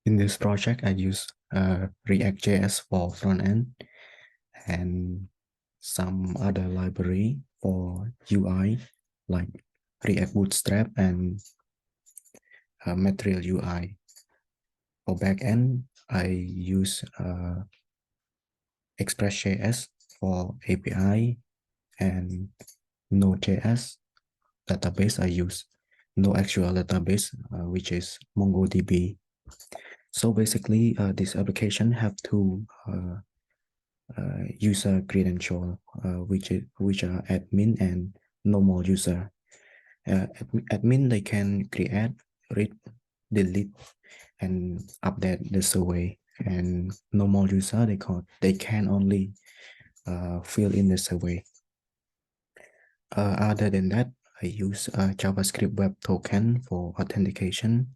In this project, I use React.js for front end and some other library for UI like React Bootstrap and Material UI. For backend, I use Express.js for API and Node.js database. I use NoSQL database, which is MongoDB. So basically, this application have two user credential, which are admin and normal user. Admin, they can create, read, delete, and update the survey. And normal user, they can only fill in the survey. Other than that, I use JavaScript Web Token for authentication,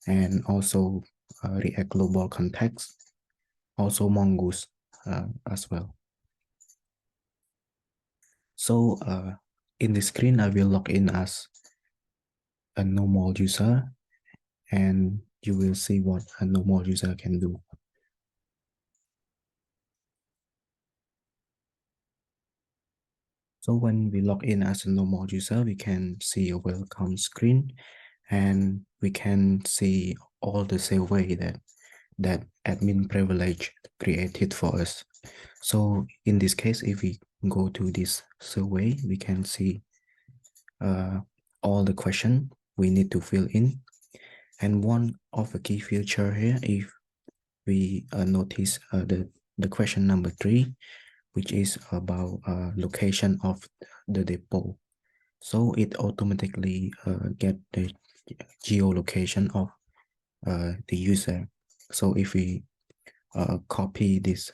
and also React Global Context, also Mongoose as well. So in the screen, I will log in as a normal user, and you will see what a normal user can do. So when we log in as a normal user, we can see a welcome screen, and we can see all the survey that admin privilege created for us. So in this case, if we go to this survey, we can see all the question we need to fill in. And one of the key feature here, if we notice the question number 3, which is about location of the depot. So it automatically get the geolocation of the user. So if we copy this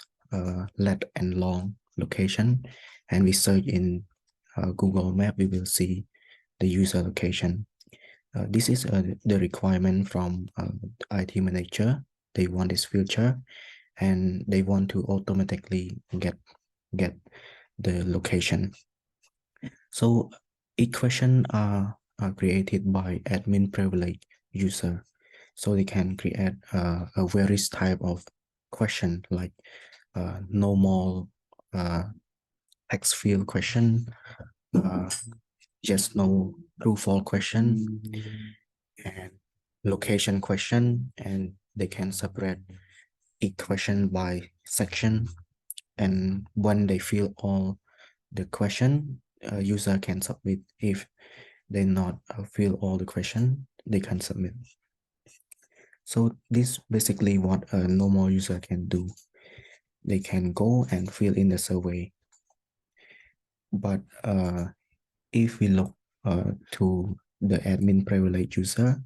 let and long location and we search in Google Map, we will see the user location. This is the requirement from IT manager. They want this feature, and they want to automatically get the location. So each question are created by admin privilege user. So they can create a various type of question like normal text field question, yes, no, true, false question, and location question, and they can separate each question by section. And when they fill all the question, user can submit. If they not fill all the question, they can submit. So this basically what a normal user can do. They can go and fill in the survey. But if we look to the admin privilege user,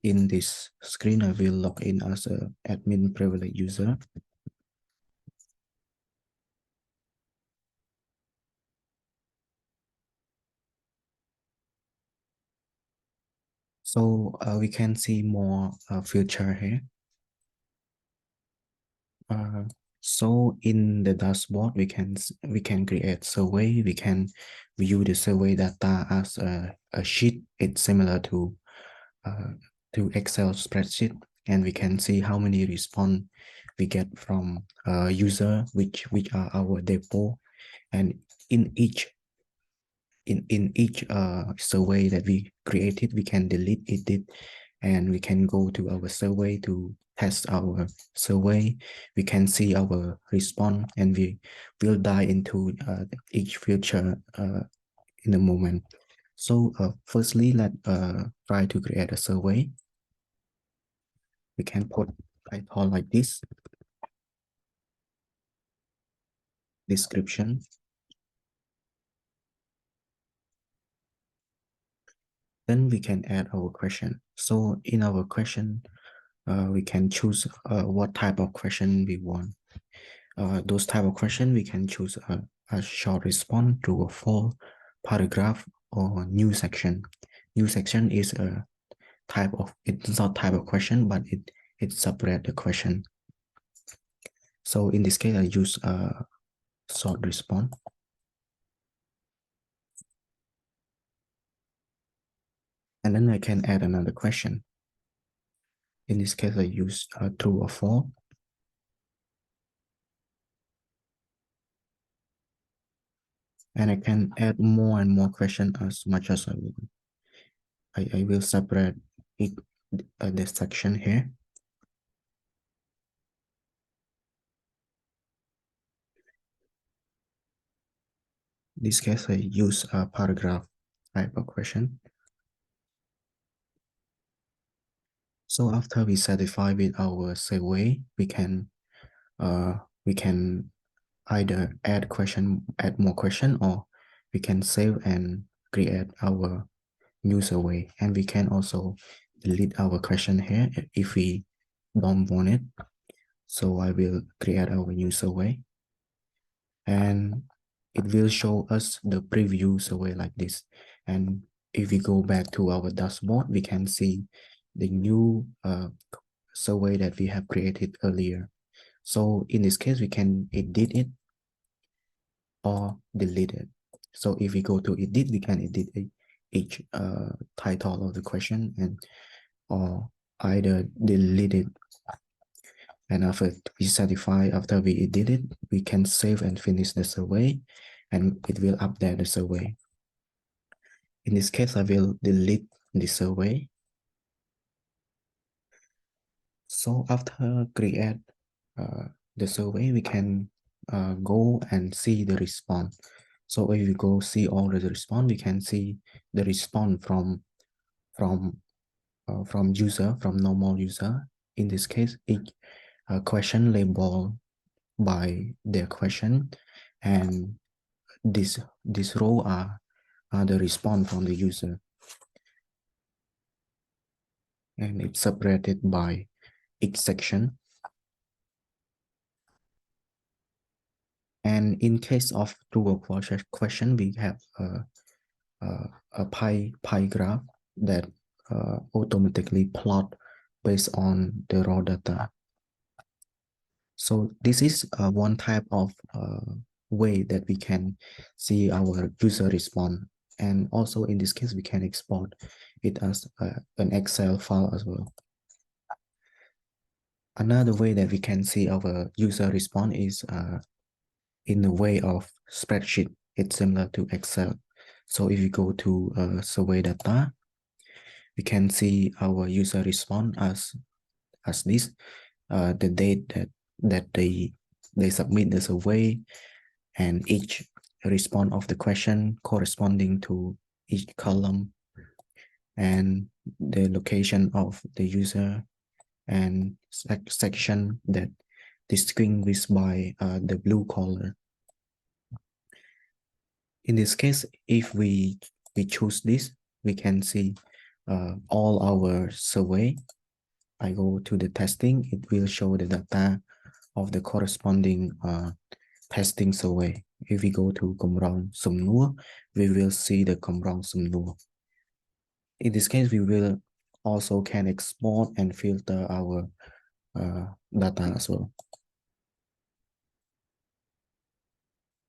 in this screen, I will log in as an admin privilege user. So we can see more feature here. So in the dashboard, we can create survey. We can view the survey data as a sheet. It's similar to Excel spreadsheet, and we can see how many response we get from user, which are our depot, and in each survey that we created, we can delete it, and we can go to our survey to test our survey. We can see our response, and we will dive into each feature in a moment. So firstly, let's try to create a survey. We can put title like this, description. Then we can add our question. So in our question, we can choose what type of question we want. Those type of question, we can choose a short response, true or false, paragraph, or new section. New section is a type of, it's not type of question, but it separate the question. So in this case, I use a short response. And then I can add another question. In this case, I use true or false. And I can add more and more questions as much as I want. I will separate it, this section here. In this case, I use a paragraph type of question. So after we satisfy with our survey, we can either add more question, or we can save and create our new survey. And we can also delete our question here if we don't want it. So I will create our new survey, and it will show us the preview survey like this. And if we go back to our dashboard, we can see the new survey that we have created earlier. So in this case, we can edit it or delete it. So if we go to edit, we can edit each title of the question, and or either delete it. And after we certify, after we edit it, we can save and finish the survey, and it will update the survey. In this case, I will delete the survey. So after create the survey, we can go and see the response. So if we go see all the response, we can see the response from user, from normal user. In this case, each question labeled by their question, and this row are the response from the user, and it's separated by each section. And in case of true or false question, we have a pie graph that automatically plot based on the raw data. So this is one type of way that we can see our user response. And also in this case, we can export it as an Excel file as well. Another way that we can see our user response is in the way of spreadsheet. It's similar to Excel. So if you go to survey data, we can see our user response as this, the date that they submit the survey, and each response of the question corresponding to each column, and the location of the user, and section that distinguished by the blue color. In this case, if we choose this, we can see all our survey. I go to the testing, it will show the data of the corresponding testing survey. If we go to Cộng đồng Sum Nua, we will see the Cộng đồng Sum Nua. In this case, we will also can export and filter our data as well.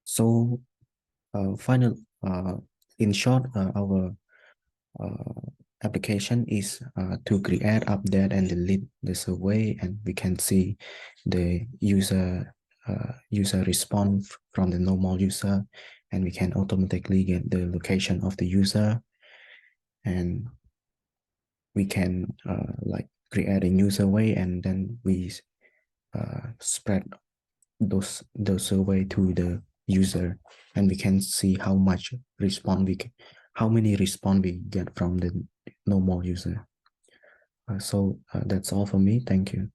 So in short, our application is to create, update, and delete the survey, and we can see the user response from the normal user, and we can automatically get the location of the user, and we can like create a new survey, and then we spread those survey to the user, and we can see how much response how many response we get from the normal user. So that's all for me. Thank you.